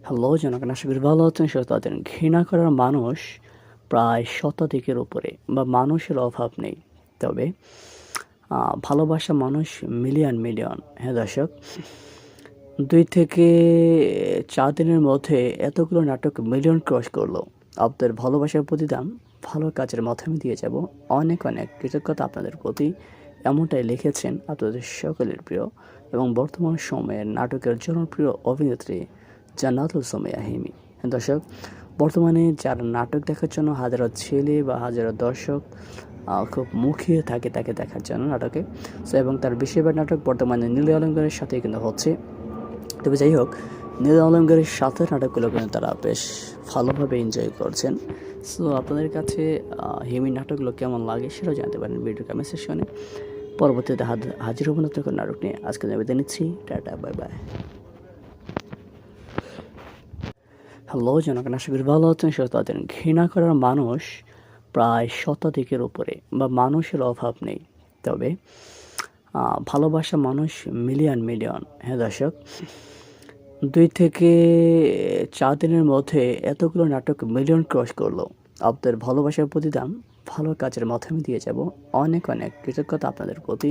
Hello জনগণ, আশা করি ভালো আছেন, সুস্থ আছেন। ঘৃণা করার মানুষ প্রায় শতাধিকের উপরে বা মানুষের অভাব নেই। তবে ভালোবাসা মানুষ মিলিয়ন মিলিয়ন। হ্যাঁ দর্শক, ২ থেকে ৪ দিনের মধ্যে এতগুলো নাটক মিলিয়ন ক্রস করলো। আপনাদের ভালোবাসার প্রতিদান ভালো কাজের মাধ্যমে দিয়ে যাব। অনেক অনেক কৃতজ্ঞতা আপনাদের প্রতি। এমনটাই লিখেছেন আপনাদের সকলের প্রিয় এবং বর্তমান সময়ের নাটকের জনপ্রিয় অভিনেত্রী জান্নাতুল সুমাইয়া হিমি। দর্শক, বর্তমানে যারা নাটক দেখার জন্য হাজারো ছেলে বা হাজারো দর্শক খুব মুখিয়ে থাকে তাকে দেখার জন্য নাটকে। এবং তার বেশিরভাগ নাটক বর্তমানে নীল অলঙ্কারের সাথেই কিন্তু হচ্ছে। তবে যাই হোক, নীল অলঙ্কারের সাথে নাটকগুলো কিন্তু তারা বেশ ভালোভাবে এনজয় করছেন। সো আপনাদের কাছে হিমির নাটকগুলো কেমন লাগে সেটাও জানতে পারেন ভিডিও কমেন্ট সেকশনে। পরবর্তীতে হাজির হব নতুন কোনো নাটক নিয়ে। আজকে আমি বিদায় নিচ্ছি। Tata, bye bye. হ্যালো জনগণ, আশা করি ভালো আছেন, সুস্থ আছেন। ঘৃণা করার মানুষ প্রায় শতাধিকের উপরে বা মানুষের অভাব নেই। তবে ভালোবাসা মানুষ মিলিয়ন মিলিয়ন। হ্যাঁ দর্শক, ২ থেকে ৪ দিনের মধ্যে এতগুলো নাটক মিলিয়ন ক্রস করলো। আপনাদের ভালোবাসার প্রতিদান ভালো কাজের মাধ্যমে দিয়ে যাব। অনেক অনেক কৃতজ্ঞতা আপনাদের প্রতি।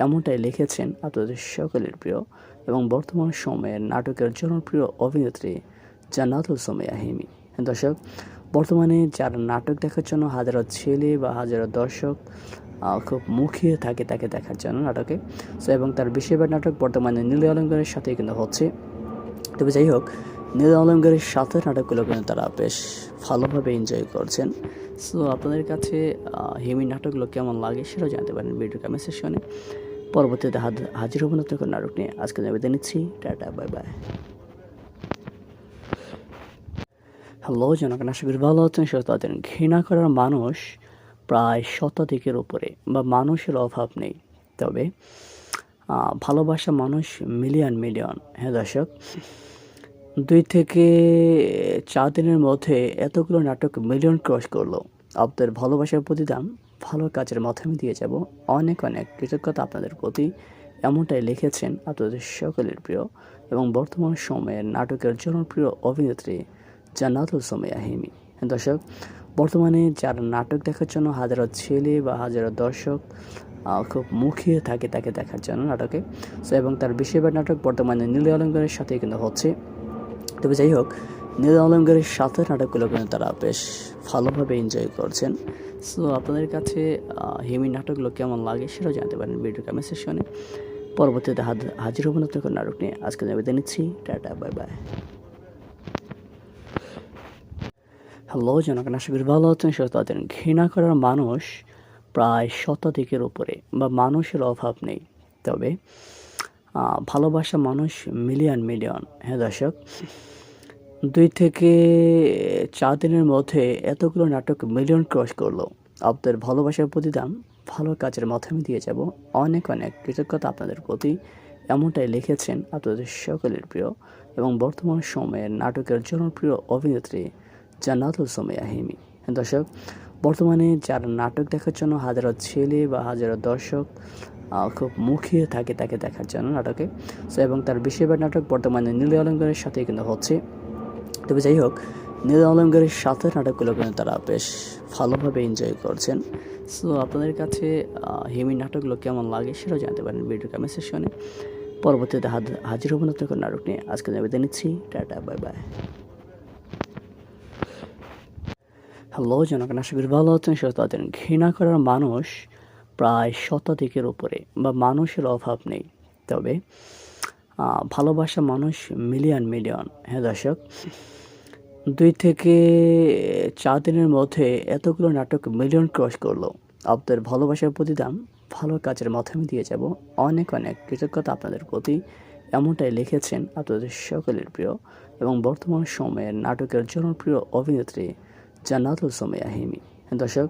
এমনটাই লিখেছেন আপনাদের সকলের প্রিয় এবং বর্তমান সময়ের নাটকের জনপ্রিয় অভিনেত্রী জান্নাতুল সুমাইয়া হিমি। দর্শক, বর্তমানে যারা নাটক দেখার জন্য হাজারো ছেলে বা হাজারো দর্শক খুব মুখিয়ে থাকে তাকে দেখার জন্য নাটকে। এবং তার বেশিরভাগ নাটক বর্তমানে নীল অলঙ্কারের সাথেই কিন্তু হচ্ছে। তবে যাই হোক, নীল অলঙ্কারের সাথে নাটকগুলো কিন্তু তারা বেশ ভালোভাবে এনজয় করছেন। সো আপনাদের কাছে হিমির নাটকগুলো কেমন লাগে সেটাও জানতে পারেন ভিডিও কমেন্ট সেকশনে। পরবর্তীতে হাজির হব নতুন কোনো নাটক নিয়ে। আজকে আমি বিদায় নিচ্ছি। Tata, bye bye. হ্যালো জনগণ, আশা করি ভালো আছেন, সুস্থ আছেন। ঘৃণা করার মানুষ প্রায় শতাধিকের উপরে বা মানুষের অভাব নেই। তবে ভালোবাসা মানুষ মিলিয়ন মিলিয়ন। হ্যাঁ দর্শক, ২ থেকে ৪ দিনের মধ্যে এতগুলো নাটক মিলিয়ন ক্রস করলো। আপনাদের ভালোবাসার প্রতিদান ভালো কাজের মাধ্যমে দিয়ে যাব। অনেক অনেক কৃতজ্ঞতা আপনাদের প্রতি। এমনটাই লিখেছেন আপনাদের সকলের প্রিয় এবং বর্তমান সময়ের নাটকের জনপ্রিয় অভিনেত্রী জান্নাতুল সুমাইয়া হিমি। দর্শক, বর্তমানে যারা নাটক দেখার জন্য হাজারো ছেলে বা হাজারো দর্শক খুব মুখিয়ে থাকে তাকে দেখার জন্য নাটকে। এবং তার বেশিরভাগ নাটক বর্তমানে নীল অলঙ্কারের সাথেই কিন্তু হচ্ছে। তবে যাই হোক, নীল অলঙ্কারের সাথে নাটকগুলো কিন্তু তারা বেশ ভালোভাবে এনজয় করছেন। সো আপনাদের কাছে হিমির নাটকগুলো কেমন লাগে সেটাও জানতে পারেন ভিডিও কমেন্ট সেকশনে। পরবর্তীতে হাজির হব নতুন কোনো নাটক নিয়ে। আজকে আমি বিদায় নিচ্ছি। Tata, bye bye. হ্যালো জনগণ, আশা করি ভালো আছেন, সুস্থ আছেন। ঘৃণা করার মানুষ প্রায় শতাধিকের উপরে বা মানুষের অভাব নেই। তবে ভালোবাসা মানুষ মিলিয়ন মিলিয়ন। হ্যাঁ দর্শক, ২ থেকে ৪ দিনের মধ্যে এতগুলো নাটক মিলিয়ন ক্রস করলো। আপনাদের ভালোবাসার প্রতিদান ভালো কাজের মাধ্যমে দিয়ে যাব। অনেক অনেক কৃতজ্ঞতা আপনাদের প্রতি। এমনটাই লিখেছেন আপনাদের সকলের প্রিয় এবং বর্তমান সময়ের নাটকের জনপ্রিয় অভিনেত্রী জান্নাতুল সুমাইয়া হিমি। দর্শক, বর্তমানে যারা নাটক দেখার জন্য হাজারো ছেলে বা হাজারো দর্শক খুব মুখিয়ে থাকে তাকে দেখার জন্য নাটকে। এবং তার বেশিরভাগ নাটক বর্তমানে নীল অলঙ্কারের সাথেই কিন্তু হচ্ছে। তবে যাই হোক, নীল অলঙ্কারের সাথে নাটকগুলো কিন্তু তারা বেশ ভালোভাবে এনজয় করছেন। সো আপনাদের কাছে হিমির নাটকগুলো কেমন লাগে সেটাও জানতে পারেন ভিডিও কমেন্ট সেকশনে। পরবর্তীতে হাজির হব নতুন কোনো নাটক নিয়ে। আজকে আমি বিদায় নিচ্ছি। Tata, bye bye. হ্যালো জনগণ, আশা করি ভালো আছেন, সুস্থ আছেন। ঘৃণা করার মানুষ প্রায় শতাধিকের উপরে বা মানুষের অভাব নেই। তবে ভালোবাসা মানুষ মিলিয়ন মিলিয়ন। হ্যাঁ দর্শক, ২ থেকে ৪ দিনের মধ্যে এতগুলো নাটক মিলিয়ন ক্রস করলো। আপনাদের ভালোবাসার প্রতিদান ভালো কাজের মাধ্যমে দিয়ে যাব। অনেক অনেক কৃতজ্ঞতা আপনাদের প্রতি। এমনটাই লিখেছেন আপনাদের সকলের প্রিয় এবং বর্তমান সময়ের নাটকের জনপ্রিয় অভিনেত্রী জান্নাতুল সুমাইয়া হিমি। দর্শক,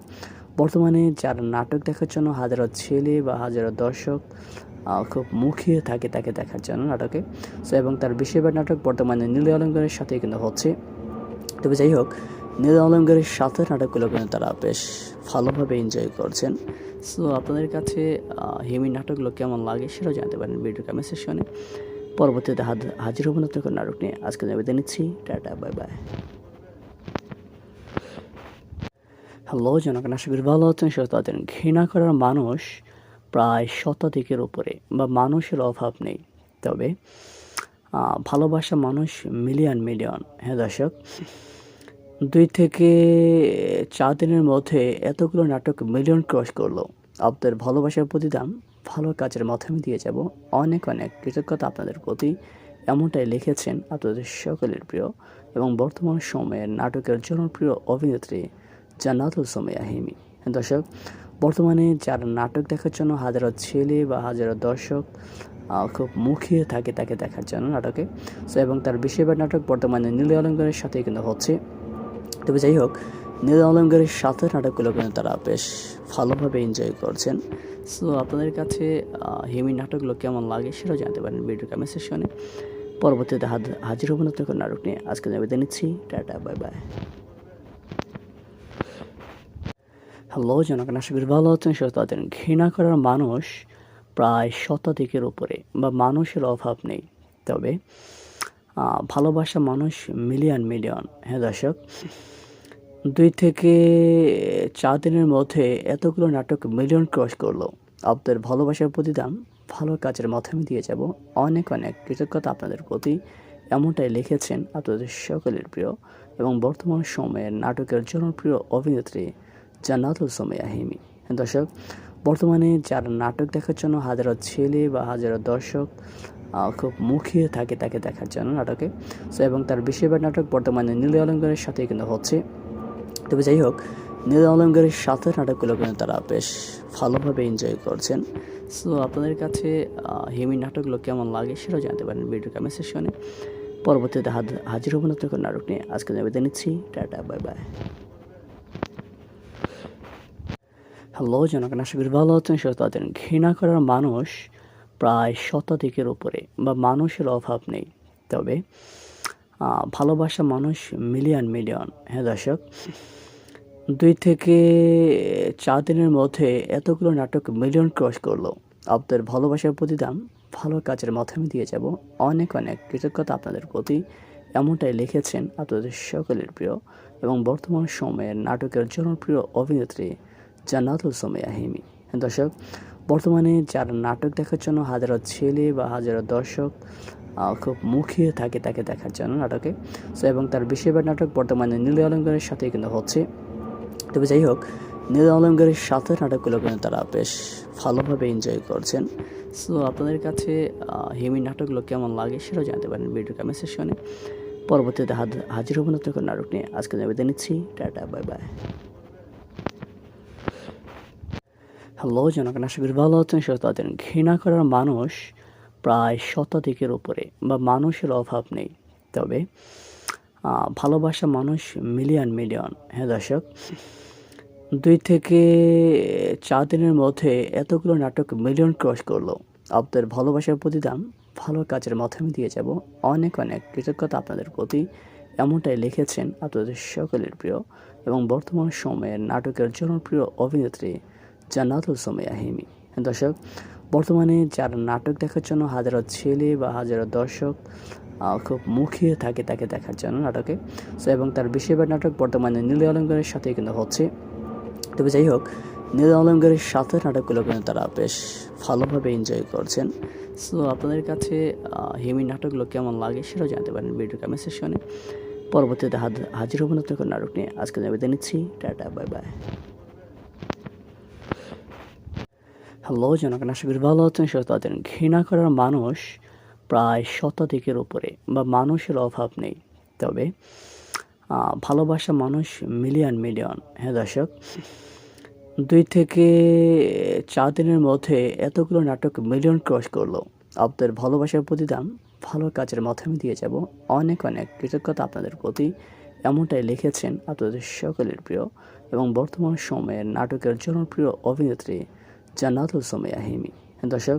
বর্তমানে যারা নাটক দেখার জন্য হাজারো ছেলে বা হাজারো দর্শক খুব মুখিয়ে থাকে তাকে দেখার জন্য নাটকে। এবং তার বেশিরভাগ নাটক বর্তমানে নীল অলঙ্কারের সাথেই কিন্তু হচ্ছে। তবে যাই হোক, নীল অলঙ্কারের সাথে নাটকগুলো কিন্তু তারা বেশ ভালোভাবে এনজয় করছেন। সো আপনাদের কাছে হিমির নাটকগুলো কেমন লাগে সেটাও জানতে পারেন ভিডিও কমেন্ট সেকশনে। পরবর্তীতে হাজির হব নতুন কোনো নাটক নিয়ে। আজকে আমি বিদায় নিচ্ছি। Tata, bye bye. হ্যালো জনগণ, আশা করি ভালো আছেন, সুস্থ আছেন। ঘৃণা করার মানুষ প্রায় শতাধিকের উপরে বা মানুষের অভাব নেই, তবে ভালোবাসা মানুষ মিলিয়ন মিলিয়ন। হ্যাঁ দর্শক, 2 থেকে 4 দিনের মধ্যে এতগুলো নাটক মিলিয়ন ক্রস করলো। আপনাদের ভালোবাসার প্রতিদান ভালো কাজের মাধ্যমে দিয়ে যাব। অনেক অনেক কৃতজ্ঞতা আপনাদের প্রতি। এমনটাই লিখেছেন আপনাদের সকলের প্রিয় এবং বর্তমান সময়ের নাটকের জনপ্রিয় অভিনেত্রী জান্নাতুল সুমাইয়া হিমি। দর্শক, বর্তমানে যারা নাটক দেখার জন্য হাজারো ছেলে বা হাজারো দর্শক খুব মুখিয়ে থাকে তাকে দেখার জন্য নাটকে, সো এবং তার বেশিরভাগ নাটক বর্তমানে নীল অলঙ্কারের সাথেই কিন্তু হচ্ছে। তবে যাই হোক, নীল অলঙ্কারের সাথে নাটকগুলো কিন্তু তারা বেশ ভালোভাবে এনজয় করছেন। সো আপনাদের কাছে হিমির নাটকগুলো কেমন লাগে সেটাও জানতে পারেন ভিডিও কমেন্ট সেকশনে। পরবর্তীতে হাজির হব নতুন কোনো নাটক নিয়ে। আজকে আমি বিদায় নিচ্ছি। Tata, bye bye. হ্যালো জনগণ, আশা করি ভালো আছেন, সুস্থ আছেন। ঘৃণা করার মানুষ প্রায় শতাধিকের উপরে বা মানুষের অভাব নেই, তবে ভালোবাসা মানুষ মিলিয়ন মিলিয়ন। হ্যাঁ দর্শক, 2 থেকে 4 দিনের মধ্যে এতগুলো নাটক মিলিয়ন ক্রস করলো। আপনাদের ভালোবাসার প্রতিদান ভালো কাজের মাধ্যমে দিয়ে যাব। অনেক অনেক কৃতজ্ঞতা আপনাদের প্রতি। এমনটাই লিখেছেন আপনাদের সকলের প্রিয় এবং বর্তমান সময়ের নাটকের জনপ্রিয় অভিনেত্রী জান্নাতুল সুমাইয়া হিমি। দর্শক, বর্তমানে যারা নাটক দেখার জন্য হাজারো ছেলে বা হাজারো দর্শক খুব মুখিয়ে থাকে তাকে দেখার জন্য নাটকে, সো এবং তার বেশিরভাগ নাটক বর্তমানে নীল অলঙ্কারের সাথেই কিন্তু হচ্ছে। তবে যাই হোক, নীল অলঙ্কারের সাথে নাটকগুলো কিন্তু তারা বেশ ভালোভাবে এনজয় করছেন। সো আপনাদের কাছে হিমির নাটকগুলো কেমন লাগে সেটাও জানতে পারেন ভিডিও কমেন্ট সেকশনে। পরবর্তীতে হাজির হব নতুন কোনো নাটক নিয়ে। আজকে আমি বিদায় নিচ্ছি। Tata, bye bye. হ্যালো জনগণ, আশা করি ভালো আছেন, সুস্থ আছেন। ঘৃণা করার মানুষ প্রায় শতাধিকের উপরে বা মানুষের অভাব নেই, তবে ভালোবাসা মানুষ মিলিয়ন মিলিয়ন। হ্যাঁ দর্শক, 2 থেকে 4 দিনের মধ্যে এতগুলো নাটক মিলিয়ন ক্রস করলো। আপনাদের ভালোবাসার প্রতিদান ভালো কাজের মাধ্যমে দিয়ে যাব। অনেক অনেক কৃতজ্ঞতা আপনাদের প্রতি। এমনটাই লিখেছেন আপনাদের সকলের প্রিয় এবং বর্তমান সময়ের নাটকের জনপ্রিয় অভিনেত্রী জান্নাতুল সুমাইয়া হিমি। দর্শক, বর্তমানে যারা নাটক দেখার জন্য হাজারো ছেলে বা হাজারো দর্শক খুব মুখিয়ে থাকে তাকে দেখার জন্য নাটকে, সো এবং তার বেশিরভাগ নাটক বর্তমানে নীল অলঙ্কারের সাথেই কিন্তু হচ্ছে। তবে যাই হোক, নীল অলঙ্কারের সাথে নাটকগুলো কিন্তু তারা বেশ ভালোভাবে এনজয় করছেন। সো আপনাদের কাছে হিমির নাটকগুলো কেমন লাগে সেটাও জানতে পারেন ভিডিও কমেন্ট সেকশনে। পরবর্তীতে হাজির হব নতুন কোনো নাটক নিয়ে। আজকে আমি বিদায় নিচ্ছি। Tata, bye bye. হ্যালো জনগণ, আশা করি ভালো আছেন, সুস্থ আছেন। ঘৃণা করার মানুষ প্রায় শতাধিকের উপরে বা মানুষের অভাব নেই, তবে ভালোবাসা মানুষ মিলিয়ন মিলিয়ন। হ্যাঁ দর্শক, 2 থেকে 4 দিনের মধ্যে এতগুলো নাটক মিলিয়ন ক্রস করলো। আপনাদের ভালোবাসার প্রতিদান ভালো কাজের মাধ্যমে দিয়ে যাব। অনেক অনেক কৃতজ্ঞতা আপনাদের প্রতি। এমনটাই লিখেছেন আপনাদের সকলের প্রিয় এবং বর্তমান সময়ের নাটকের জনপ্রিয় অভিনেত্রী জান্নাতুল সুমাইয়া হিমি। দর্শক, বর্তমানে যারা নাটক দেখার জন্য হাজারো ছেলে বা হাজারো দর্শক খুব মুখিয়ে থাকে তাকে দেখার জন্য নাটকে, সো এবং তার বেশিরভাগ নাটক বর্তমানে নীল অলঙ্কারের সাথেই কিন্তু হচ্ছে। তবে যাই হোক, নীল অলঙ্কারের সাথে নাটকগুলো কিন্তু তারা বেশ ভালোভাবে এনজয় করছেন। সো আপনাদের কাছে হিমির নাটকগুলো কেমন লাগে সেটাও জানতে পারেন ভিডিও কমেন্ট সেকশনে। পরবর্তীতে হাজির হব নতুন কোনো নাটক নিয়ে। আজকে আমি বিদায় নিচ্ছি। Tata, bye bye. হ্যালো জনগণ, আশা করি ভালো আছেন, সুস্থ আছেন। ঘৃণা করার মানুষ প্রায় শতাধিকের উপরে বা মানুষের অভাব নেই, তবে ভালোবাসা মানুষ মিলিয়ন মিলিয়ন। হ্যাঁ দর্শক, 2 থেকে 4 দিনের মধ্যে এতগুলো নাটক মিলিয়ন ক্রস করলো। আপনাদের ভালোবাসার প্রতিদান ভালো কাজের মাধ্যমে দিয়ে যাব। অনেক অনেক কৃতজ্ঞতা আপনাদের প্রতি। এমনটাই লিখেছেন আপনাদের সকলের প্রিয় এবং বর্তমান সময়ের নাটকের জনপ্রিয় অভিনেত্রী জান্নাতুল সুমাইয়া হিমি। দর্শক,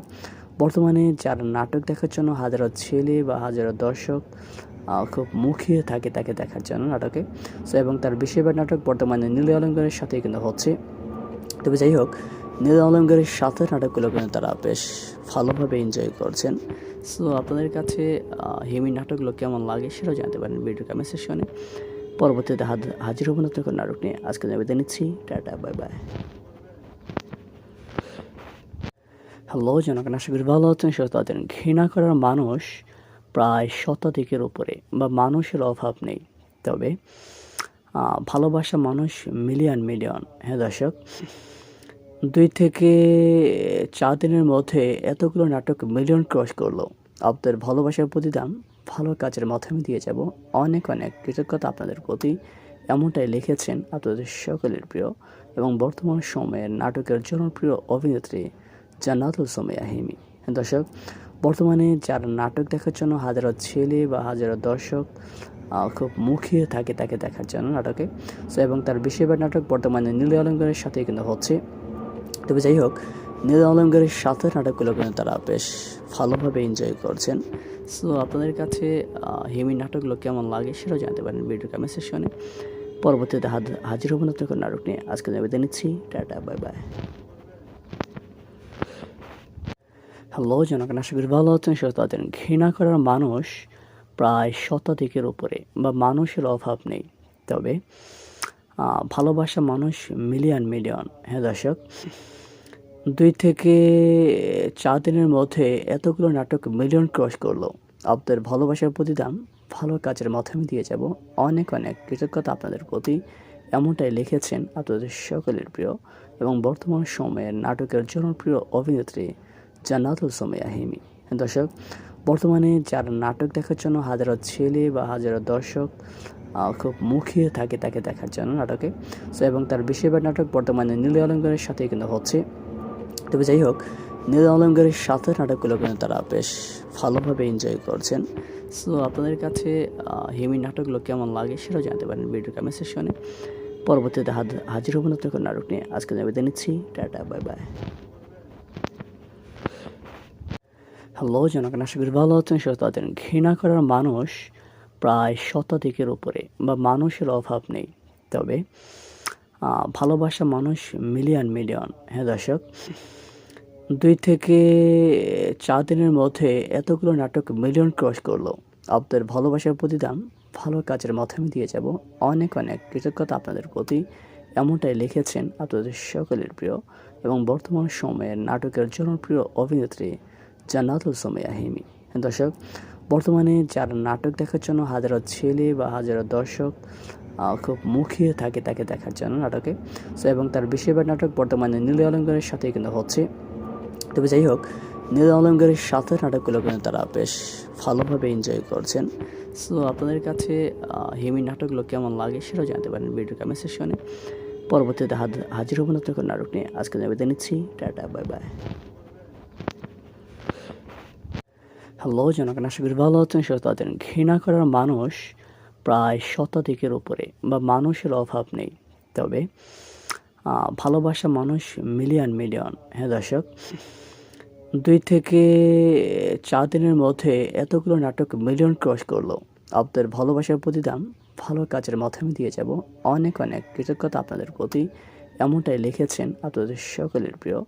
বর্তমানে যারা নাটক দেখার জন্য হাজারো ছেলে বা হাজারো দর্শক খুব মুখিয়ে থাকে তাকে দেখার জন্য নাটকে, সো এবং তার বেশিরভাগ নাটক বর্তমানে নীল অলঙ্কারের সাথেই কিন্তু হচ্ছে। তবে যাই হোক, নীল অলঙ্কারের সাথে নাটকগুলো কিন্তু তারা বেশ ভালোভাবে এনজয় করছেন। সো আপনাদের কাছে হিমি নাটকগুলো কেমন লাগে সেটাও জানতে পারেন ভিডিও কমেন্ট সেকশনে। পরবর্তীতে হাজির হব নতুন কোনো নাটক নিয়ে। আজকে বিদায় নিচ্ছি। Tata, bye bye. হ্যালো জনগণ, আশা করি ভালো আছেন, সুস্থ আছেন। ঘৃণা করার মানুষ প্রায় শতাধিকের উপরে বা মানুষের অভাব নেই, তবে ভালোবাসা মানুষ মিলিয়ন মিলিয়ন। হ্যাঁ দর্শক, 2 থেকে 4 দিনের মধ্যে এতগুলো নাটক মিলিয়ন ক্রস করলো। আপনাদের ভালোবাসার প্রতিদান ভালো কাজের মাধ্যমে দিয়ে যাব। অনেক অনেক কৃতজ্ঞতা আপনাদের প্রতি। এমনটাই লিখেছেন আপনাদের সকলের প্রিয় এবং বর্তমান সময়ের নাটকের জনপ্রিয় অভিনেত্রী জান্নাতুল সুমাইয়া হিমি। দর্শক, বর্তমানে যারা নাটক দেখার জন্য হাজারো ছেলে বা হাজারো দর্শক খুব মুখিয়ে থাকে তাকে দেখার জন্য নাটকে। সো এবং তার বেশিরভাগ নাটক বর্তমানে নীল অলঙ্কারের সাথে কিন্তু হচ্ছে। তবে যাই হোক, নীল অলঙ্কারের সাথে নাটকগুলো কিন্তু তারা বেশ ভালোভাবে এনজয় করছেন। সো আপনাদের কাছে হিমির নাটকগুলো কেমন লাগে সেটাও জানতে পারেন ভিডিও কমেন্ট সেকশনে। পরবর্তীতে হাজির হব নতুন কোনো নাটক নিয়ে। আজকে বিদায় নিচ্ছি। Tata, bye bye. হ্যালো জনগণ, আশা করি ভালো আছেন, সুস্থ আছেন। ঘৃণা করার মানুষ প্রায় শতাধিকের উপরে বা মানুষের অভাব নেই, তবে ভালোবাসা মানুষ মিলিয়ন মিলিয়ন। হ্যাঁ দর্শক, 2 থেকে 4 দিনের মধ্যে এতগুলো নাটক মিলিয়ন ক্রস করলো। আপনাদের ভালোবাসার প্রতিদান ভালো কাজের মাধ্যমে দিয়ে যাব। অনেক অনেক কৃতজ্ঞতা আপনাদের প্রতি। এমনটাই লিখেছেন আপনাদের সকলের প্রিয় এবং বর্তমান সময়ের নাটকের জনপ্রিয় অভিনেত্রী জান্নাতুল সুমাইয়া হিমি। দর্শক, বর্তমানে যারা নাটক দেখার জন্য হাজারো ছেলে বা হাজারো দর্শক খুব মুখিয়ে থাকে তাকে দেখার জন্য নাটকে। সো এবং তার বেশিরভাগ নাটক বর্তমানে নীল অলঙ্কারের সাথে কিন্তু হচ্ছে। তবে যাই হোক, নীল অলঙ্কারের সাথে নাটকগুলো কিন্তু তারা বেশ ভালোভাবে এনজয় করছেন। সো আপনাদের কাছে হিমির নাটকগুলো কেমন লাগে সেটাও জানতে পারেন ভিডিও কমেন্ট সেকশনে। পরবর্তীতে হাজির হব নতুন কোনো নাটক নিয়ে। আজকে বিদায় নিচ্ছি। Tata, bye bye. হ্যালো জনগণ, আশা করি ভালো আছেন, সুস্থ আছেন। ঘৃণা করার মানুষ প্রায় শতাধিকের উপরে বা মানুষের অভাব নেই, তবে ভালোবাসা মানুষ মিলিয়ন মিলিয়ন। হ্যাঁ দর্শক, 2 থেকে 4 দিনের মধ্যে এতগুলো নাটক মিলিয়ন ক্রস করলো। আপনাদের ভালোবাসার প্রতিদান ভালো কাজের মাধ্যমে দিয়ে যাব। অনেক অনেক কৃতজ্ঞতা আপনাদের প্রতি। এমনটাই লিখেছেন আপনাদের সকলের প্রিয় এবং বর্তমান সময়ের নাটকের জনপ্রিয় অভিনেত্রী জান্নাতুল সুমাইয়া হিমি। দর্শক, বর্তমানে যারা নাটক দেখার জন্য হাজারো ছেলে বা হাজারো দর্শক খুব মুখিয়ে থাকে তাকে দেখার জন্য নাটকে। সো এবং তার বেশিরভাগ নাটক বর্তমানে নীল অলঙ্কারের সাথে কিন্তু হচ্ছে। তবে যাই হোক, নীল অলঙ্কারের সাথে নাটকগুলো কিন্তু তারা বেশ ভালোভাবে এনজয় করছেন। সো আপনাদের কাছে হিমির নাটকগুলো কেমন লাগে সেটাও জানতে পারেন ভিডিও কমেন্ট সেকশনে। পরবর্তীতে হাজির হব নতুন কোনো নাটক নিয়ে। আজকে বিদায় নিচ্ছি। Tata, bye bye. হ্যালো জনগণ, আশা করি ভালো আছেন, সুস্থ আছেন। ঘৃণা করার মানুষ প্রায় শতাধিকের উপরে বা মানুষের অভাব নেই, তবে ভালোবাসা মানুষ মিলিয়ন মিলিয়ন। হ্যাঁ দর্শক, 2 থেকে 4 দিনের মধ্যে এতগুলো নাটক মিলিয়ন ক্রস করলো। আপনাদের ভালোবাসার প্রতিদান ভালো কাজের মাধ্যমে দিয়ে যাব। অনেক অনেক কৃতজ্ঞতা আপনাদের প্রতি। এমনটাই লিখেছেন আপনাদের সকলের প্রিয়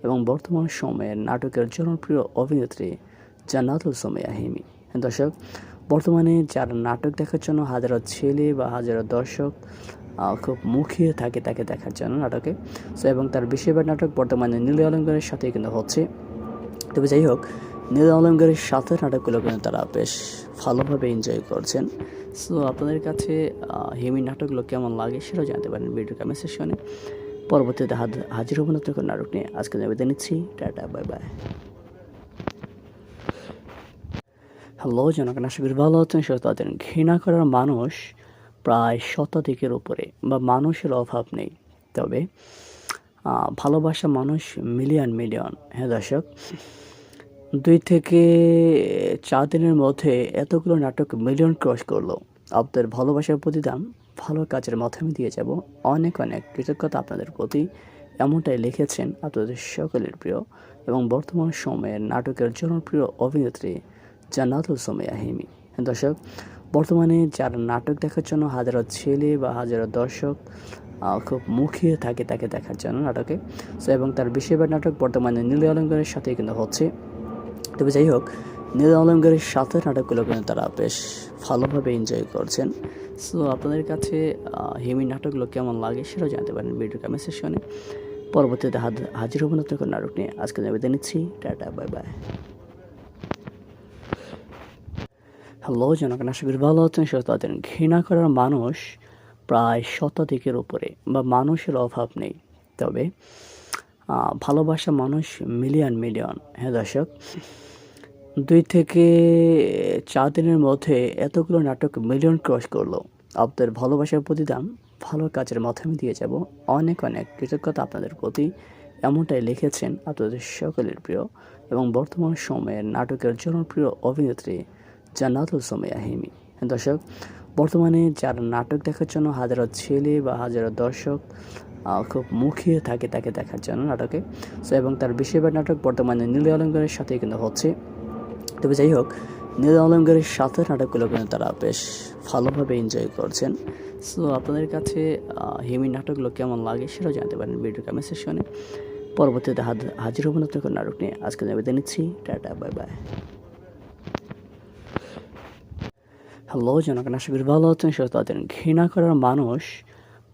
এবং বর্তমান সময়ের নাটকের জনপ্রিয় অভিনেত্রী জান্নাতুল সুমাইয়া হিমি। দর্শক, বর্তমানে যারা নাটক দেখার জন্য হাজারো ছেলে বা হাজারো দর্শক খুব মুখিয়ে থাকে তাকে দেখার জন্য নাটকে। সো এবং তার বেশিরভাগ নাটক বর্তমানে নীল অলঙ্কারের সাথে কিন্তু হচ্ছে। তবে যাই হোক, নীল অলঙ্কারের সাথে নাটকগুলো কিন্তু তারা বেশ ভালোভাবে এনজয় করছেন। সো আপনাদের কাছে হিমির নাটকগুলো কেমন লাগে সেটাও জানতে পারেন ভিডিও কমেন্ট সেকশনে। পরবর্তীতে হাজির হব নতুন কোনো নাটক নিয়ে। আজকে বিদায় নিচ্ছি। Tata, bye bye. হ্যালো জনগণ, আশা করি ভালো আছেন, সুস্থ আছেন। ঘৃণা করার মানুষ প্রায় শতাধিকের উপরে বা মানুষের অভাব নেই, তবে ভালোবাসা মানুষ মিলিয়ন মিলিয়ন। হ্যাঁ দর্শক, 2 থেকে 4 দিনের মধ্যে এতগুলো নাটক মিলিয়ন ক্রস করলো। আপনাদের ভালোবাসার প্রতিদান ভালো কাজের মাধ্যমে দিয়ে যাব। অনেক অনেক কৃতজ্ঞতা আপনাদের প্রতি। এমনটাই লিখেছেন আপনাদের সকলের প্রিয় এবং বর্তমান সময়ের নাটকের জনপ্রিয় অভিনেত্রী জান্নাতুল সুমাইয়া হিমি। দর্শক, বর্তমানে যারা নাটক দেখার জন্য হাজারো ছেলে বা হাজারো দর্শক খুব মুখিয়ে থাকে তাকে দেখার জন্য নাটকে। সো এবং তার বেশিরভাগ নাটক বর্তমানে নীল অলঙ্কারের সাথেই কিন্তু হচ্ছে। তবে যাই হোক, নীল অলঙ্কারের সাথে নাটকগুলো কিন্তু তারা বেশ ভালোভাবে এনজয় করছেন। সো আপনাদের কাছে হিমি নাটকগুলো কেমন লাগে সেটাও জানতে পারেন ভিডিও কমেন্ট সেকশনে। পরবর্তীতে হাজির হব নতুন কোনো নাটক নিয়ে। আজকে বিদায় নিচ্ছি। Tata, bye bye. হ্যালো জনগণ, আশা করি ভালো আছেন, সুস্থ আছেন। ঘৃণা করার মানুষ প্রায় শতাধিকের উপরে, বা মানুষের অভাব নেই। তবে ভালোবাসা মানুষ মিলিয়ন মিলিয়ন। হ্যাঁ দর্শক, 2 থেকে 4 দিনের মধ্যে এতগুলো নাটক মিলিয়ন ক্রস করলো। আপনাদের ভালোবাসার প্রতিদান ভালো কাজের মাধ্যমে দিয়ে যাব। অনেক অনেক কৃতজ্ঞতা আপনাদের প্রতি। এমনটাই লিখেছেন আপনাদের সকলের প্রিয় এবং বর্তমান সময়ের নাটকের জনপ্রিয় অভিনেত্রী জান্নাতুল সুমাইয়া হিমি। দর্শক, বর্তমানে যারা নাটক দেখার জন্য হাজারো ছেলে বা হাজারো দর্শক খুব মুখিয়ে থাকে তাকে দেখার জন্য নাটকে। সো এবং তার বেশিরভাগ নাটক বর্তমানে নীল অলঙ্কারের সাথেই কিন্তু হচ্ছে। তবে যাই হোক, নীল অলঙ্কারের সাথে নাটকগুলো কিন্তু তারা বেশ ভালোভাবে এনজয় করছেন। সো আপনাদের কাছে হিমি নাটকগুলো কেমন লাগে সেটাও জানতে পারেন ভিডিও কমেন্ট সেকশনে। পরবর্তীতে হাজির হব নতুন কোনো নাটক নিয়ে। আজকে বিদায় নিচ্ছি। Tata, bye bye. হ্যালো জনগণ, আশা করি ভালো আছেন, সুস্থ আছেন। ঘৃণা করার মানুষ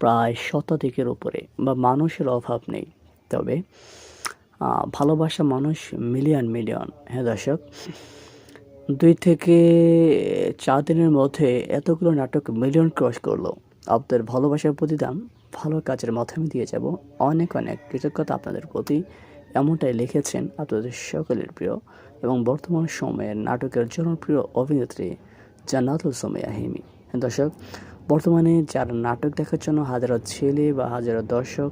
প্রায় শতাধিকের উপরে, বা মানুষের অভাব নেই। তবে ভালোবাসা মানুষ মিলিয়ন মিলিয়ন। হ্যাঁ দর্শক, 2 থেকে 4 দিনের মধ্যে এতগুলো নাটক মিলিয়ন ক্রস করলো। আপনাদের ভালোবাসার প্রতিদান ভালো কাজের মাধ্যমে দিয়ে যাব। অনেক অনেক কৃতজ্ঞতা আপনাদের প্রতি। এমনটাই লিখেছেন আপনাদের সকলের প্রিয় এবং বর্তমান সময়ের নাটকের জনপ্রিয় অভিনেত্রী জান্নাতুল সুমাইয়া হিমি। দর্শক, বর্তমানে যারা নাটক দেখার জন্য হাজারো ছেলে বা হাজারো দর্শক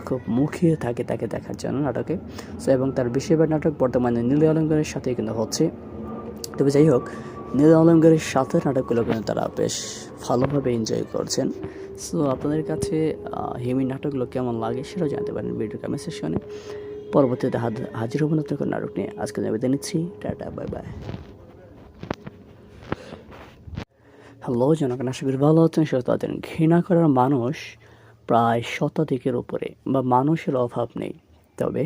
খুব মুখিয়ে থাকে তাকে দেখার জন্য নাটকে। সো এবং তার বেশিরভাগ নাটক বর্তমানে নীল অলঙ্কারের সাথেই কিন্তু হচ্ছে। তবে যাই হোক, নীল অলঙ্কারের সাথে নাটকগুলো কিন্তু তারা বেশ ভালোভাবে এনজয় করছেন। সো আপনাদের কাছে হিমি নাটকগুলো কেমন লাগে সেটাও জানতে পারেন ভিডিও কমেন্ট সেকশনে। পরবর্তীতে হাজির হব নতুন কোনো নাটক নিয়ে। আজকে বিদায় নিচ্ছি। Tata, bye bye. হ্যালো জনগণ, আশা করি ভালো আছেন, সুস্থ আছেন। ঘৃণা করার মানুষ প্রায় শতাধিকের উপরে, বা মানুষের অভাব নেই। তবে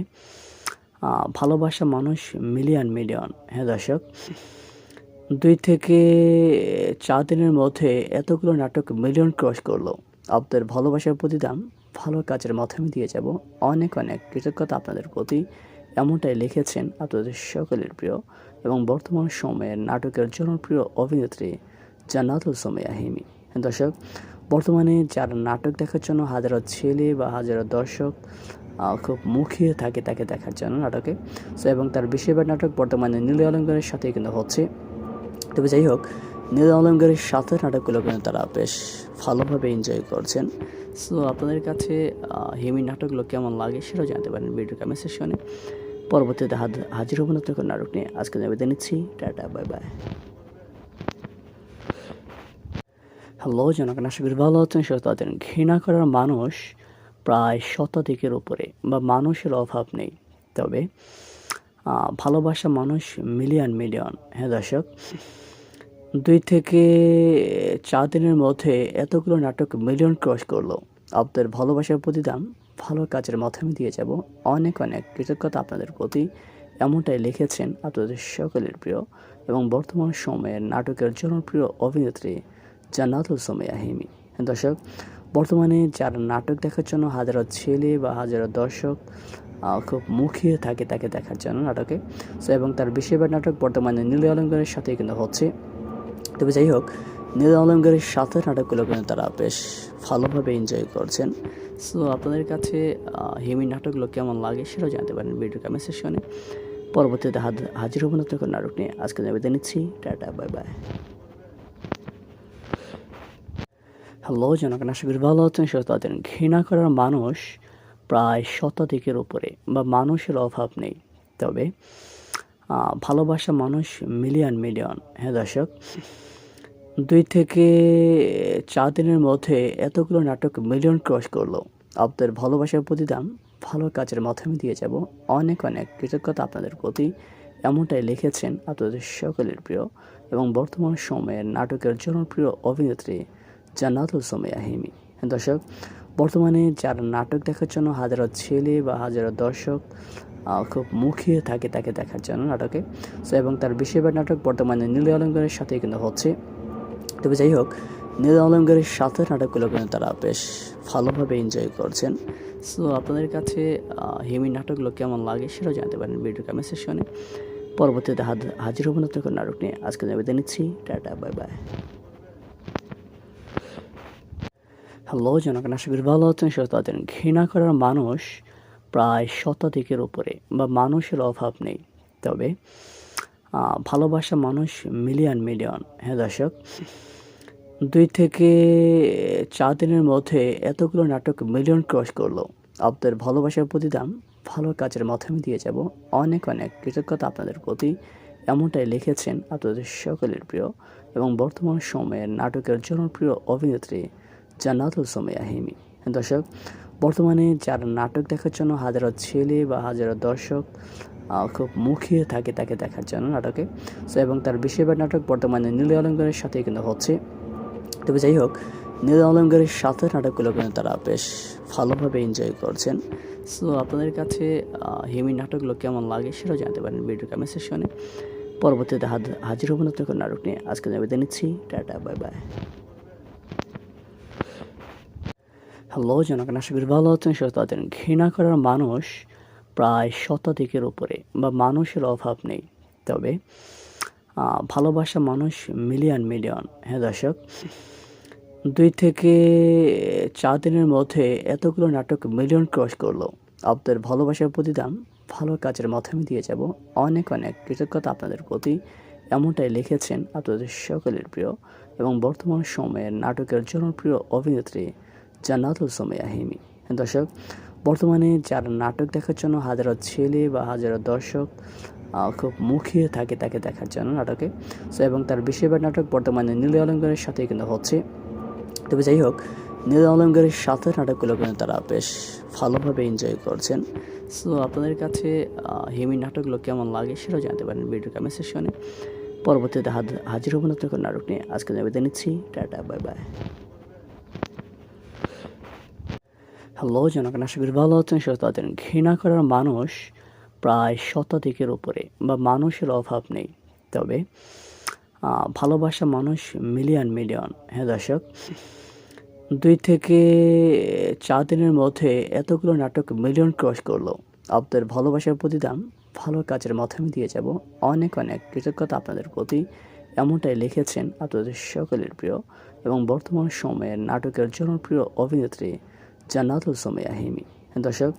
ভালোবাসা মানুষ মিলিয়ন মিলিয়ন। হ্যাঁ দর্শক, 2 থেকে 4 দিনের মধ্যে এতগুলো নাটক মিলিয়ন ক্রস করলো। আপনাদের ভালোবাসার প্রতিদান ভালো কাজের মাধ্যমে দিয়ে যাব। অনেক অনেক কৃতজ্ঞতা আপনাদের প্রতি। এমনটাই লিখেছেন আপনাদের সকলের প্রিয় এবং বর্তমান সময়ের নাটকের জনপ্রিয় অভিনেত্রী জান্নাতুল সুমাইয়া হিমি। দর্শক, বর্তমানে যারা নাটক দেখার জন্য হাজারো ছেলে বা হাজারো দর্শক খুব মুখিয়ে থাকে তাকে দেখার জন্য নাটকে। সো এবং তার বেশিরভাগ নাটক বর্তমানে নীল অলঙ্কারের সাথেই কিন্তু হচ্ছে। তবে যাই হোক, নীল অলঙ্কারের সাথে নাটকগুলো কিন্তু তারা বেশ ভালোভাবে এনজয় করছেন। সো আপনাদের কাছে হিমি নাটকগুলো কেমন লাগে সেটাও জানতে পারেন ভিডিও কমেন্ট সেকশনে। পরবর্তীতে হাজির হব নতুন কোনো নাটক নিয়ে। আজকে বিদায় নিচ্ছি। Tata, bye bye. হ্যালো জনগণ, আশা করি ভালো আছেন, সুস্থ আছেন। ঘৃণা করার মানুষ প্রায় শতাধিকের উপরে, বা মানুষের অভাব নেই। তবে ভালোবাসা মানুষ মিলিয়ন মিলিয়ন। হ্যাঁ দর্শক, 2 থেকে 4 দিনের মধ্যে এতগুলো নাটক মিলিয়ন ক্রস করলো। আপনাদের ভালোবাসার প্রতিদান ভালো কাজের মাধ্যমে দিয়ে যাব। অনেক অনেক কৃতজ্ঞতা আপনাদের প্রতি। এমনটাই লিখেছেন আপনাদের সকলের প্রিয় এবং বর্তমান সময়ের নাটকের জনপ্রিয় অভিনেত্রী জান্নাতুল সুমাইয়া হিমি। দর্শক, বর্তমানে যারা নাটক দেখার জন্য হাজারো ছেলে বা হাজারো দর্শক খুব মুখিয়ে থাকে তাকে দেখার জন্য নাটকে। সো এবং তার বেশিরভাগ নাটক বর্তমানে নীল অলঙ্কারের সাথেই কিন্তু হচ্ছে। তবে যাই হোক, নীল অলঙ্কারের সাথে নাটকগুলো কিন্তু তারা বেশ ভালোভাবে এনজয় করছেন। সো আপনাদের কাছে হিমি নাটকগুলো কেমন লাগে সেটাও জানতে পারেন ভিডিও কমেন্ট সেকশনে। পরবর্তীতে হাজির হব নতুন কোনো নাটক নিয়ে। আজকে বিদায় নিচ্ছি। Tata, bye bye. হ্যালো জনগণ, আশা করি ভালো আছেন, সুস্থ আছেন। ঘৃণা করার মানুষ প্রায় শতাধিকের উপরে, বা মানুষের অভাব নেই। তবে ভালোবাসা মানুষ মিলিয়ন মিলিয়ন। হ্যাঁ দর্শক, 2 থেকে 4 দিনের মধ্যে এতগুলো নাটক মিলিয়ন ক্রস করলো। আপনাদের ভালোবাসার প্রতিদান ভালো কাজের মাধ্যমে দিয়ে যাব। অনেক অনেক কৃতজ্ঞতা আপনাদের প্রতি। এমনটাই লিখেছেন আপনাদের সকলের প্রিয় এবং বর্তমান সময়ের নাটকের জনপ্রিয় অভিনেত্রী জান্নাতুল সুমাইয়া হিমি। দর্শক, বর্তমানে যারা নাটক দেখার জন্য হাজারো ছেলে বা হাজারো দর্শক খুব মুখিয়ে থাকে তাকে দেখার জন্য নাটকে। সো এবং তার বেশিরভাগ নাটক বর্তমানে নীল অলঙ্কারের সাথেই কিন্তু হচ্ছে। তবে যাই হোক, নীল অলঙ্কারের সাথে নাটকগুলো কিন্তু তারা বেশ ভালোভাবে এনজয় করছেন। সো আপনাদের কাছে হিমি নাটকগুলো কেমন লাগে সেটাও জানতে পারেন ভিডিও কমেন্ট সেকশনে। পরবর্তীতে হাজির হব নতুন কোনো নাটক নিয়ে। আজকে বিদায় নিচ্ছি। Tata, bye bye. হ্যালো জনগণ, আশা করি ভালো আছেন, সুস্থ আছেন। ঘৃণা করার মানুষ প্রায় শতাধিকের উপরে বা মানুষের অভাব নেই। তবে ভালোবাসা মানুষ মিলিয়ন মিলিয়ন। হ্যাঁ দর্শক, 2 থেকে 4 দিনের মধ্যে এতগুলো নাটক মিলিয়ন ক্রস করলো। আপনাদের ভালোবাসার প্রতিদান ভালো কাজের মাধ্যমে দিয়ে যাব। অনেক অনেক কৃতজ্ঞতা আপনাদের প্রতি। এমনটাই লিখেছেন আপনাদের সকলের প্রিয় এবং বর্তমান সময়ের নাটকের জনপ্রিয় অভিনেত্রী জান্নাতুল সুমাইয়া হিমি। দর্শক, বর্তমানে যারা নাটক দেখার জন্য হাজারো ছেলে বা হাজারো দর্শক খুব মুখিয়ে থাকে তাকে দেখার জন্য নাটকে। সো এবং তার বেশিরভাগ নাটক বর্তমানে নীল অলঙ্কারের সাথেই কিন্তু হচ্ছে। তবে যাই হোক, নীল অলঙ্কারের সাথে নাটকগুলো কিন্তু তারা বেশ ভালোভাবে এনজয় করছেন। সো আপনাদের কাছে হিমি নাটকগুলো কেমন লাগে সেটাও জানতে পারেন ভিডিও কমেন্ট সেকশনে। পরবর্তীতে হাজির হব নতুন কোনো নাটক নিয়ে। আজকে বিদায় নিচ্ছি। Tata, bye bye. হ্যালো জনগণ, আশা করি ভালো আছেন, সুস্থ আছেন। ঘৃণা করার মানুষ প্রায় শতাধিকের উপরে বা মানুষের অভাব নেই। তবে ভালোবাসা মানুষ মিলিয়ন মিলিয়ন। হ্যাঁ দর্শক, 2 থেকে 4 দিনের মধ্যে এতগুলো নাটক মিলিয়ন ক্রস করলো। আপনাদের ভালোবাসার প্রতিদান ভালো কাজের মাধ্যমে দিয়ে যাব। অনেক অনেক কৃতজ্ঞতা আপনাদের প্রতি। এমনটাই লিখেছেন আপনাদের সকলের প্রিয় এবং বর্তমান সময়ের নাটকের জনপ্রিয় অভিনেত্রী জান্নাতুল সুমাইয়া হিমি। দর্শক, বর্তমানে যারা নাটক দেখার জন্য হাজারো ছেলে বা হাজারো দর্শক খুব মুখিয়ে থাকে তাকে দেখার জন্য নাটকে। সো এবং তার বেশিরভাগ নাটক বর্তমানে নীল অলঙ্কারের সাথেই কিন্তু হচ্ছে। তবে যাই হোক, নীল অলঙ্কারের সাথে নাটকগুলো কিন্তু তারা বেশ ভালোভাবে এনজয় করছেন। সো আপনাদের কাছে হিমি নাটকগুলো কেমন লাগে সেটাও জানতে পারেন ভিডিও কমেন্ট সেকশনে। পরবর্তীতে হাজির হব নতুন কোনো নাটক নিয়ে। আজকে বিদায় নিচ্ছি। Tata, bye bye. হ্যালো জনগণ, আশা করি ভালো আছেন, সুস্থ আছেন। ঘৃণা করার মানুষ প্রায় শতাধিকের উপরে বা মানুষের অভাব নেই। তবে ভালোবাসা মানুষ মিলিয়ন মিলিয়ন। হ্যাঁ দর্শক, 2 থেকে 4 দিনের মধ্যে এতগুলো নাটক মিলিয়ন ক্রস করলো। আপনাদের ভালোবাসার প্রতিদান ভালো কাজের মাধ্যমে দিয়ে যাব। অনেক অনেক কৃতজ্ঞতা আপনাদের প্রতি। এমনটাই লিখেছেন আপনাদের সকলের প্রিয় এবং বর্তমান সময়ের নাটকের জনপ্রিয় অভিনেত্রী জান্নাতুল সুমাইয়া হিমি। দর্শক,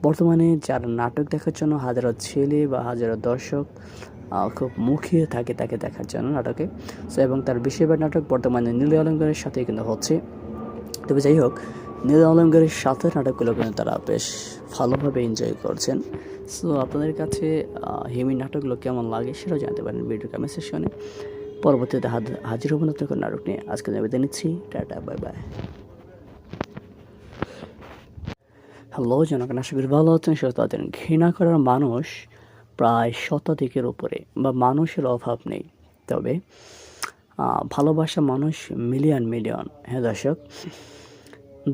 বর্তমানে যারা নাটক দেখার জন্য হাজারো ছেলে বা হাজারো দর্শক খুব মুখিয়ে থাকে তাকে দেখার জন্য নাটকে। সো এবং তার বেশিরভাগ নাটক বর্তমানে নীল অলঙ্কারের সাথেই কিন্তু হচ্ছে। তবে যাই হোক, নীল অলঙ্কারের সাথে নাটকগুলো কিন্তু তারা বেশ ভালোভাবে এনজয় করছেন। সো আপনাদের কাছে হিমি নাটকগুলো কেমন লাগে সেটাও জানতে পারেন ভিডিও কমেন্ট সেকশনে। পরবর্তীতে হাজির হব নতুন কোনো নাটক নিয়ে। আজকে বিদায় নিচ্ছি। Tata, bye bye. হ্যালো জনগণ, আশা করি ভালো আছেন, সুস্থ আছেন। ঘৃণা করার মানুষ প্রায় শতাধিকের উপরে বা মানুষের অভাব নেই। তবে ভালোবাসা মানুষ মিলিয়ন মিলিয়ন। হ্যাঁ দর্শক,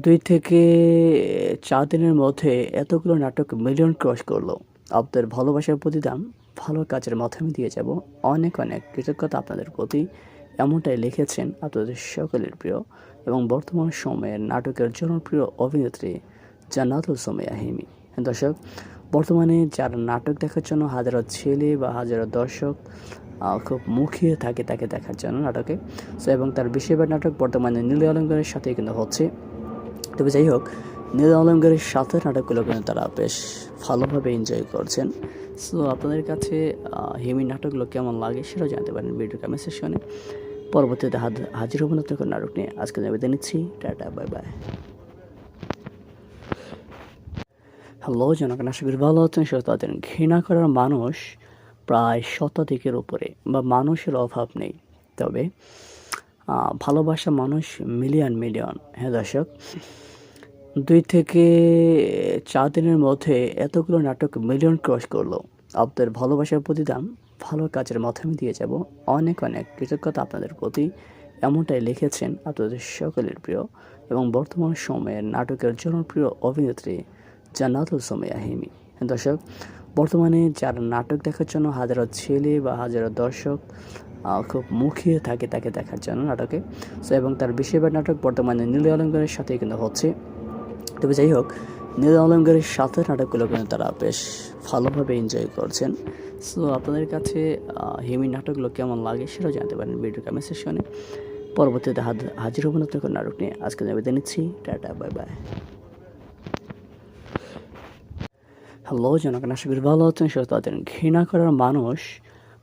2 থেকে 4 দিনের মধ্যে এতগুলো নাটক মিলিয়ন ক্রস করলো। আপনাদের ভালোবাসার প্রতিদান ভালো কাজের মাধ্যমে দিয়ে যাব। অনেক অনেক কৃতজ্ঞতা আপনাদের প্রতি। এমনটাই লিখেছেন আপনাদের সকলের প্রিয় এবং বর্তমান সময়ের নাটকের জনপ্রিয় অভিনেত্রী জান্নাতুল সুমাইয়া হিমি। দর্শক, বর্তমানে যারা নাটক দেখার জন্য হাজারো ছেলে বা হাজারো দর্শক খুব মুখিয়ে থাকে তাকে দেখার জন্য নাটকে। সো এবং তার বেশিরভাগ নাটক বর্তমানে নীল অলঙ্কারের সাথেই কিন্তু হচ্ছে। তবে যাই হোক, নীল অলঙ্কারের সাথে নাটকগুলো কিন্তু তারা বেশ ভালোভাবে এনজয় করছেন। সো আপনাদের কাছে হিমি নাটকগুলো কেমন লাগে সেটাও জানতে পারেন ভিডিও কমেন্ট সেকশনে। পরবর্তীতে হাজির হব নতুন কোনো নাটক নিয়ে। আজকে বিদায় নিচ্ছি। Tata, bye bye. হ্যালো জনগণ, আশা করি ভালো আছেন, সুস্থ আছেন। ঘৃণা করার মানুষ প্রায় শতাধিকের উপরে বা মানুষের অভাব নেই। তবে ভালোবাসা মানুষ মিলিয়ন মিলিয়ন। হ্যাঁ দর্শক, 2 থেকে 4 দিনের মধ্যে এতগুলো নাটক মিলিয়ন ক্রস করলো। আপনাদের ভালোবাসার প্রতিদান ভালো কাজের মাধ্যমে দিয়ে যাব। অনেক অনেক কৃতজ্ঞতা আপনাদের প্রতি। এমনটাই লিখেছেন আপনাদের সকলের প্রিয় এবং বর্তমান সময়ের নাটকের জনপ্রিয় অভিনেত্রী জান্নাতুল সুমাইয়া হিমি। দর্শক, বর্তমানে যারা নাটক দেখার জন্য হাজারো ছেলে বা হাজারো দর্শক খুব মুখিয়ে থাকে তাকে দেখার জন্য নাটকে। এবং তার বেশিরভাগ নাটক বর্তমানে নীল অলঙ্কারের সাথেই কিন্তু হচ্ছে। তবে যাই হোক, নীল অলঙ্কারের সাথে নাটকগুলো কিন্তু তারা বেশ ভালোভাবে এনজয় করছেন। সো আপনাদের কাছে হিমির নাটকগুলো কেমন লাগে সেটাও জানতে পারেন ভিডিও কমেন্ট সেকশনে। পরবর্তীতে হাজির হব নতুন কোনো নাটক নিয়ে। আজকে বিদায় নিচ্ছি। Tata, bye bye. হ্যালো জনগণ, আশা করি ভালো আছেন, সুস্থ আছেন। ঘৃণা করার মানুষ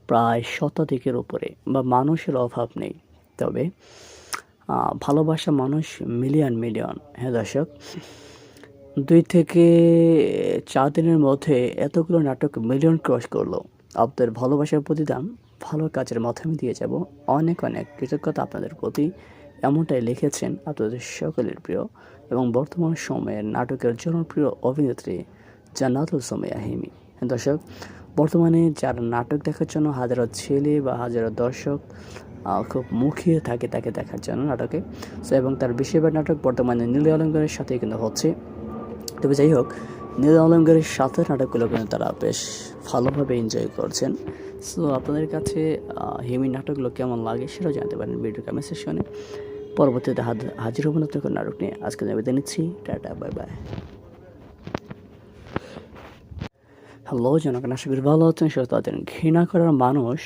প্রায় শতাধিকের উপরে বা মানুষের অভাব নেই, তবে ভালোবাসা মানুষ মিলিয়ন মিলিয়ন। হ্যাঁ দর্শক, 2 থেকে 4 দিনের মধ্যে এতগুলো নাটক মিলিয়ন ক্রস করলো। আপনাদের ভালোবাসার প্রতিদান ভালো কাজের মাধ্যমে দিয়ে যাব। অনেক অনেক কৃতজ্ঞতা আপনাদের প্রতি। এমনটাই লিখেছেন আপনাদের সকলের প্রিয় এবং বর্তমান সময়ের নাটকের জনপ্রিয় অভিনেত্রী জান্নাতুল সুমাইয়া হিমি। দর্শক, বর্তমানে যারা নাটক দেখার জন্য হাজারো ছেলে বা হাজারো দর্শক খুব মুখিয়ে থাকে তাকে দেখার জন্য নাটকে। এবং তার বেশিরভাগ নাটক বর্তমানে নীল অলঙ্কারের সাথেই কিন্তু হচ্ছে। তবে যাই হোক, নীল অলঙ্কারের সাথে নাটকগুলো কিন্তু তারা বেশ ভালোভাবে এনজয় করছেন। সো আপনাদের কাছে হিমির নাটকগুলো কেমন লাগে সেটাও জানতে পারেন ভিডিও কমেন্ট সেকশনে। পরবর্তীতে হাজির হব নতুন কোনো নাটক নিয়ে। আজকে বিদায় নিচ্ছি। Tata, bye bye. হ্যালো জনগণ, আশা করি ভালো আছেন, সুস্থ আছেন। ঘৃণা করার মানুষ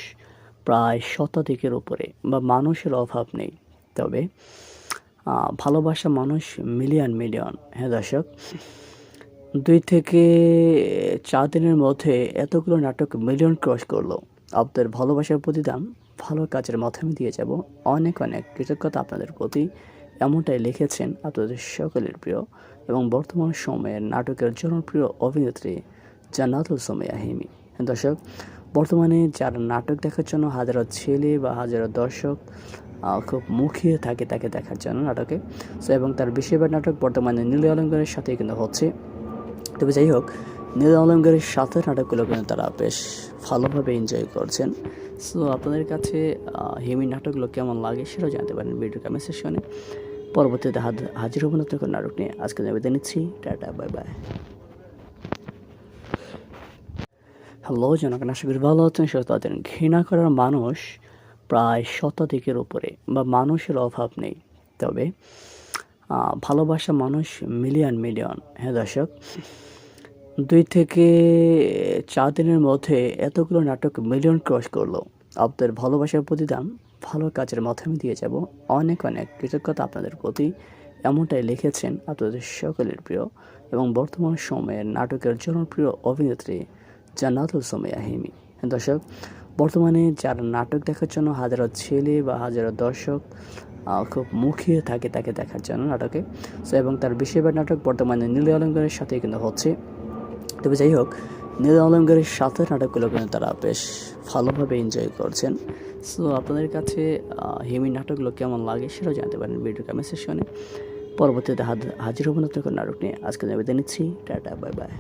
প্রায় শতাধিকের উপরে বা মানুষের অভাব নেই, তবে ভালোবাসা মানুষ মিলিয়ন মিলিয়ন। হ্যাঁ দর্শক, 2 থেকে 4 দিনের মধ্যে এতগুলো নাটক মিলিয়ন ক্রস করলো। আপনাদের ভালোবাসার প্রতিদান ভালো কাজের মাধ্যমে দিয়ে যাব। অনেক অনেক কৃতজ্ঞতা আপনাদের প্রতি। এমনটাই লিখেছেন আপনাদের সকলের প্রিয় এবং বর্তমান সময়ের নাটকের জনপ্রিয় অভিনেত্রী জান্নাতুল সুমাইয়া হিমি। দর্শক, বর্তমানে যারা নাটক দেখার জন্য হাজারো ছেলে বা হাজারো দর্শক খুব মুখিয়ে থাকে তাকে দেখার জন্য নাটকে। এবং তার বেশিরভাগ নাটক বর্তমানে নীল অলঙ্কারের সাথেই কিন্তু হচ্ছে। তবে যাই হোক, নীল অলঙ্কারের সাথে নাটকগুলো কিন্তু তারা বেশ ভালোভাবে এনজয় করছেন। সো আপনাদের কাছে হিমির নাটকগুলো কেমন লাগে সেটাও জানতে পারেন ভিডিও কমেন্ট সেকশনে। পরবর্তীতে হাজির হব নতুন কোনো নাটক নিয়ে। আজকে বিদায় নিচ্ছি। Tata, bye bye. হ্যালো জনগণ, আশা করি ভালো আছেন, সুস্থ আছেন। ঘৃণা করার মানুষ প্রায় শতাধিকের উপরে বা মানুষের অভাব নেই, তবে ভালোবাসা মানুষ মিলিয়ন মিলিয়ন। হ্যাঁ দর্শক, 2 থেকে 4 দিনের মধ্যে এতগুলো নাটক মিলিয়ন ক্রস করলো। আপনাদের ভালোবাসার প্রতিদান ভালো কাজের মাধ্যমে দিয়ে যাব। অনেক অনেক কৃতজ্ঞতা আপনাদের প্রতি। এমনটাই লিখেছেন আপনাদের সকলের প্রিয় এবং বর্তমান সময়ের নাটকের জনপ্রিয় অভিনেত্রী জান্নাতুল সুমাইয়া হিমি। দর্শক, বর্তমানে যারা নাটক দেখার জন্য হাজারো ছেলে বা হাজারো দর্শক খুব মুখিয়ে থাকে তাকে দেখার জন্য নাটকে। এবং তার বেশিরভাগ নাটক বর্তমানে নীল অলঙ্কারের সাথেই কিন্তু হচ্ছে। তবে যাই হোক, নীল অলঙ্কারের সাথে নাটকগুলো কিন্তু তারা বেশ ভালোভাবে এনজয় করছেন। সো আপনাদের কাছে হিমির নাটকগুলো কেমন লাগে সেটাও জানতে পারেন ভিডিও কমেন্ট সেকশনে। পরবর্তীতে হাজির হব নতুন কোনো নাটক নিয়ে। আজকে বিদায় নিচ্ছি। Tata, bye bye.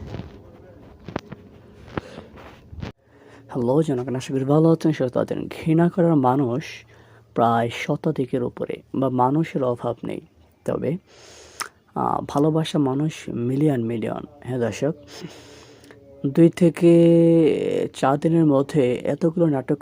হ্যালো জনগণ, আশা করি ভালো আছেন, সুস্থ আছেন। ঘৃণা করার মানুষ প্রায় শতাধিকের উপরে বা মানুষের অভাব নেই, তবে ভালোবাসা মানুষ মিলিয়ন মিলিয়ন। হ্যাঁ দর্শক, 2 থেকে 4 দিনের মধ্যে এতগুলো নাটক